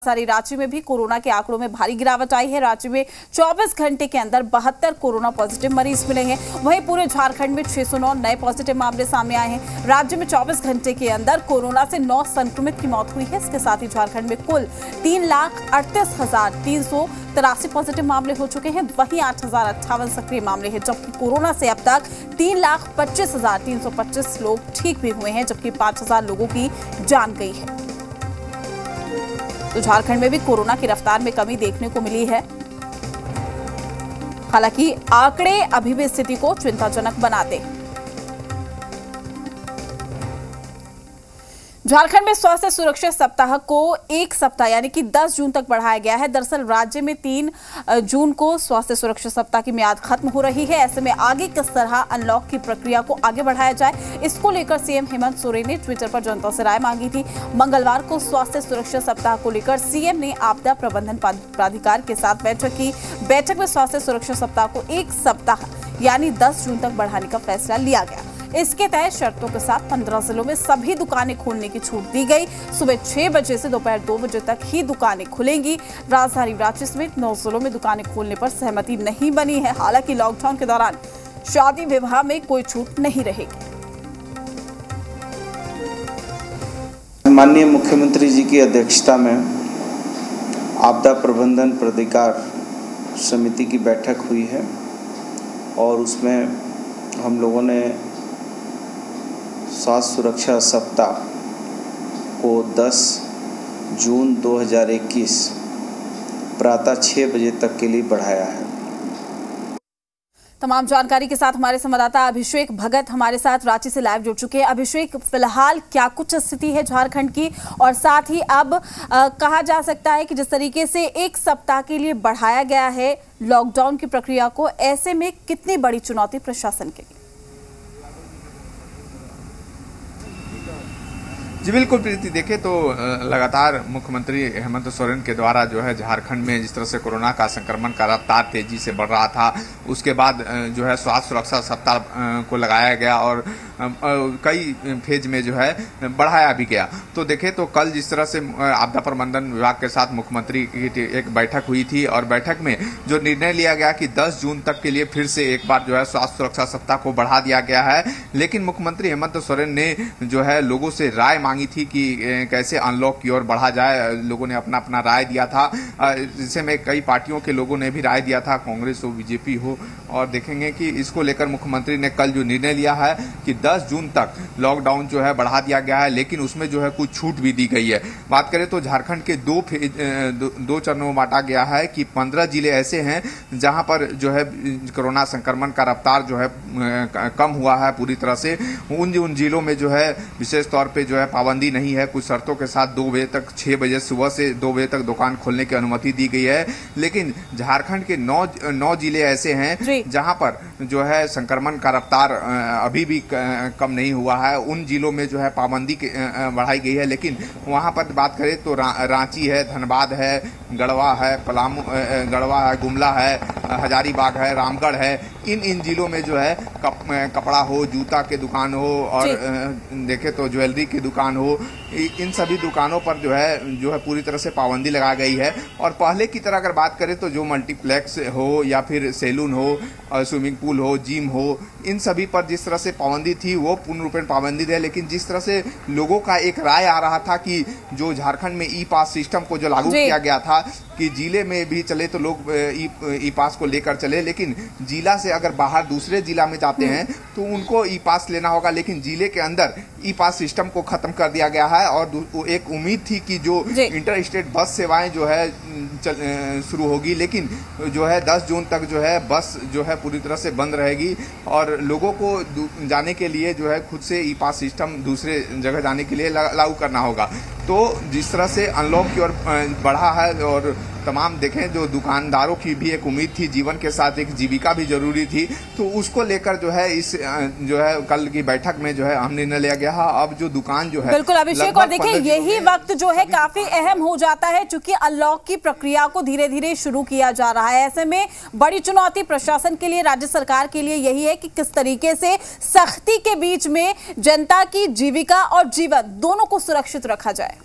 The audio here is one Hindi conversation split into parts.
सारी रांची में भी कोरोना के आंकड़ों में भारी गिरावट आई है। रांची में 24 घंटे के अंदर 72 कोरोना पॉजिटिव मरीज मिले हैं। वहीं पूरे झारखंड में 609 नए पॉजिटिव मामले सामने आए हैं। राज्य में 24 घंटे के अंदर कोरोना से 9 संक्रमित की मौत हुई है। इसके साथ ही झारखंड में कुल 3,38,383 पॉजिटिव मामले हो चुके हैं। वहीं 8,058 सक्रिय मामले हैं, जबकि कोरोना से अब तक 3,25,325 लोग ठीक भी हुए हैं, जबकि 5,000 लोगों की जान गई है। तो झारखंड में भी कोरोना की रफ्तार में कमी देखने को मिली है। हालांकि आंकड़े अभी भी स्थिति को चिंताजनक बनाते हैं। झारखंड में स्वास्थ्य सुरक्षा सप्ताह को एक सप्ताह यानी कि 10 जून तक बढ़ाया गया है। दरअसल राज्य में 3 जून को स्वास्थ्य सुरक्षा सप्ताह की मियाद खत्म हो रही है। ऐसे में आगे किस तरह अनलॉक की प्रक्रिया को आगे बढ़ाया जाए, इसको लेकर सीएम हेमंत सोरेन ने ट्विटर पर जनता से राय मांगी थी। मंगलवार को स्वास्थ्य सुरक्षा सप्ताह को लेकर सीएम ने आपदा प्रबंधन प्राधिकार के साथ बैठक की। बैठक में स्वास्थ्य सुरक्षा सप्ताह को एक सप्ताह यानी 10 जून तक बढ़ाने का फैसला लिया गया। इसके तहत शर्तों के साथ 15 जिलों में सभी दुकानें खोलने की छूट दी गई। सुबह 6 बजे से दोपहर 2 बजे तक ही दुकानें खुलेंगी। राजधानी रांची समेत 9 जिलों में दुकानें खोलने पर सहमति नहीं बनी है। हालांकि लॉकडाउन के दौरान शादी विवाह में कोई छूट नहीं रहेगी। माननीय मुख्यमंत्री जी की अध्यक्षता में आपदा प्रबंधन प्राधिकार समिति की बैठक हुई है और उसमें हम लोगों ने स्वास्थ्य सुरक्षा सप्ताह को 10 जून 2021 प्रातः 6 बजे तक के लिए बढ़ाया है। तमाम जानकारी के साथ हमारे संवाददाता अभिषेक भगत हमारे साथ रांची से लाइव जुड़ चुके हैं। अभिषेक, फिलहाल क्या कुछ स्थिति है झारखंड की, और साथ ही अब कहा जा सकता है कि जिस तरीके से एक सप्ताह के लिए बढ़ाया गया है लॉकडाउन की प्रक्रिया को, ऐसे में कितनी बड़ी चुनौती प्रशासन के लिए? जी बिल्कुल प्रीति, देखें तो लगातार मुख्यमंत्री हेमंत सोरेन के द्वारा जो है झारखंड में जिस तरह से कोरोना का संक्रमण का रफ्तार तेजी से बढ़ रहा था, उसके बाद जो है स्वास्थ्य सुरक्षा सप्ताह को लगाया गया और कई फेज में जो है बढ़ाया भी गया। तो देखें तो कल जिस तरह से आपदा प्रबंधन विभाग के साथ मुख्यमंत्री की एक बैठक हुई थी और बैठक में जो निर्णय लिया गया कि 10 जून तक के लिए फिर से एक बार जो है स्वास्थ्य सुरक्षा सप्ताह को बढ़ा दिया गया है। लेकिन मुख्यमंत्री हेमंत सोरेन ने जो है लोगों से राय मांगी थी कि कैसे अनलॉक की ओर बढ़ा जाए। लोगों ने अपना अपना राय दिया था, जिससे में कई पार्टियों के लोगों ने भी राय दिया था, कांग्रेस हो बीजेपी हो। और देखेंगे कि इसको लेकर मुख्यमंत्री ने कल जो निर्णय लिया है कि 10 जून तक लॉकडाउन जो है बढ़ा दिया गया है, लेकिन उसमें जो है कुछ छूट भी दी गई है। बात करें तो झारखंड के दो चरणों में बांटा गया है कि 15 जिले ऐसे हैं जहां पर जो है कोरोना संक्रमण का रफ्तार जो है कम हुआ है पूरी तरह से। उन जिलों में जो है विशेष तौर पर जो है पाबंदी नहीं है, कुछ शर्तों के साथ 2 बजे तक 6 बजे सुबह से 2 बजे तक दुकान खोलने की अनुमति दी गई है। लेकिन झारखंड के 9 जिले ऐसे हैं जहां पर जो है संक्रमण का रफ्तार अभी भी कम नहीं हुआ है। उन जिलों में जो है पाबंदी बढ़ाई गई है। लेकिन वहां पर बात करें तो रांची है, धनबाद है, गढ़वा है, गढ़वा है, गुमला है, हजारीबाग है, रामगढ़ है। इन जिलों में जो है कपड़ा हो, जूता के दुकान हो और देखे तो ज्वेलरी की दुकान हो, इन सभी दुकानों पर जो है पूरी तरह से पाबंदी लगा गई है। और पहले की तरह अगर बात करें तो जो मल्टीप्लेक्स हो या फिर सैलून हो, स्विमिंग पूल हो, जिम हो, इन सभी पर जिस तरह से पाबंदी थी वो पूर्ण रूपेण पाबंदी है। लेकिन जिस तरह से लोगों का एक राय आ रहा था कि जो झारखंड में ई पास सिस्टम को जो लागू किया गया था कि जिले में भी चले तो लोग ई पास को लेकर चले, लेकिन जिला से अगर बाहर दूसरे जिला में जाते हैं तो उनको ई पास लेना होगा। लेकिन जिले के अंदर ई पास सिस्टम को खत्म कर दिया गया है और एक उम्मीद थी कि जो इंटर स्टेट बस सेवाएं जो है शुरू होगी, लेकिन जो है 10 जून तक जो है बस जो है पूरी तरह से बंद रहेगी और लोगों को जाने के लिए जो है खुद से ई पास सिस्टम दूसरे जगह जाने के लिए लागू करना होगा। तो जिस तरह से अनलॉक की ओर बढ़ा है और तमाम देखें जो दुकानदारों की भी एक उम्मीद थी, जीवन के साथ एक जीविका भी जरूरी थी, तो उसको लेकर जो है इस जो है कल की बैठक में जो है अहम निर्णय लिया गया है। अब जो दुकान जो है बिल्कुल अभिषेक, और देखिए यही वक्त जो है काफी अहम हो जाता है क्योंकि अनलॉक की प्रक्रिया को धीरे धीरे शुरू किया जा रहा है। ऐसे में बड़ी चुनौती प्रशासन के लिए, राज्य सरकार के लिए यही है कि किस तरीके से सख्ती के बीच में जनता की जीविका और जीवन दोनों को सुरक्षित रखा जाए।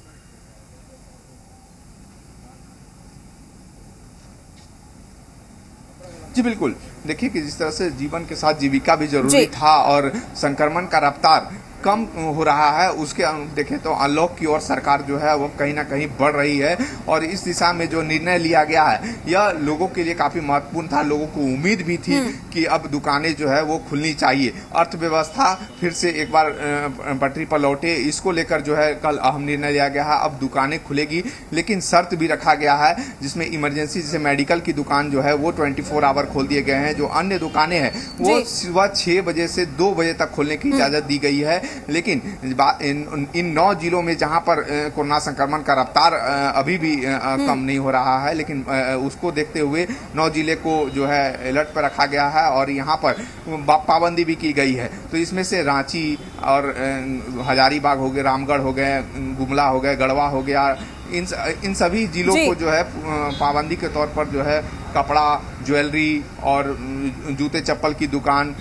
जी बिल्कुल, देखिए कि जिस तरह से जीवन के साथ जीविका भी जरूरी था और संक्रमण का रफ्तार कम हो रहा है, उसके देखें तो अनलॉक की ओर सरकार जो है वो कहीं ना कहीं बढ़ रही है और इस दिशा में जो निर्णय लिया गया है यह लोगों के लिए काफी महत्वपूर्ण था। लोगों को उम्मीद भी थी कि अब दुकानें जो है वो खुलनी चाहिए, अर्थव्यवस्था फिर से एक बार पटरी पर लौटे, इसको लेकर जो है कल अहम निर्णय लिया गया है। अब दुकानें खुलेगी, लेकिन शर्त भी रखा गया है जिसमें इमरजेंसी जैसे मेडिकल की दुकान जो है वो 24 आवर खोल दिए गए हैं। जो अन्य दुकानें हैं वो सुबह 6 बजे से 2 बजे तक खोलने की इजाजत दी गई है। लेकिन इन 9 जिलों में जहां पर कोरोना संक्रमण का रफ्तार अभी भी कम नहीं हो रहा है, लेकिन उसको देखते हुए 9 जिले को जो है अलर्ट पर रखा गया है और यहां पर पाबंदी भी की गई है। तो इसमें से रांची और हजारीबाग हो गए, रामगढ़ हो गए, गुमला हो गए, गढ़वा हो गया, इन सभी जिलों को जो है पाबंदी के तौर पर जो है कपड़ा, ज्वेलरी और जूते चप्पल की दुकान,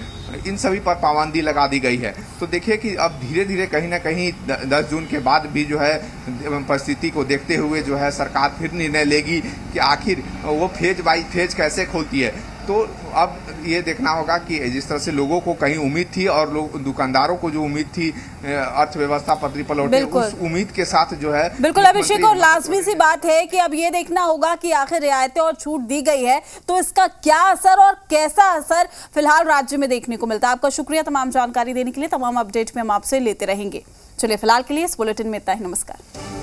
इन सभी पर पाबंदी लगा दी गई है। तो देखिए कि अब धीरे धीरे कहीं ना कहीं 10 जून के बाद भी जो है परिस्थिति को देखते हुए जो है सरकार फिर निर्णय लेगी कि आखिर वो फेज बाई फेज कैसे खोलती है। तो अब ये देखना होगा कि जिस तरह से लोगों को कहीं उम्मीद थी और लोग दुकानदारों को जो उम्मीद थी अर्थव्यवस्था पटरी पर लौटे, उस उम्मीद के साथ जो है बिल्कुल अभिषेक, और लाजमी सी बात है कि अब ये देखना होगा कि आखिर रियायतें और छूट दी गई है तो इसका क्या असर और कैसा असर फिलहाल राज्य में देखने को मिलता है। आपका शुक्रिया तमाम जानकारी देने के लिए, तमाम अपडेट में हम आपसे लेते रहेंगे। चलिए फिलहाल के लिए इस बुलेटिन में इतना ही। नमस्कार।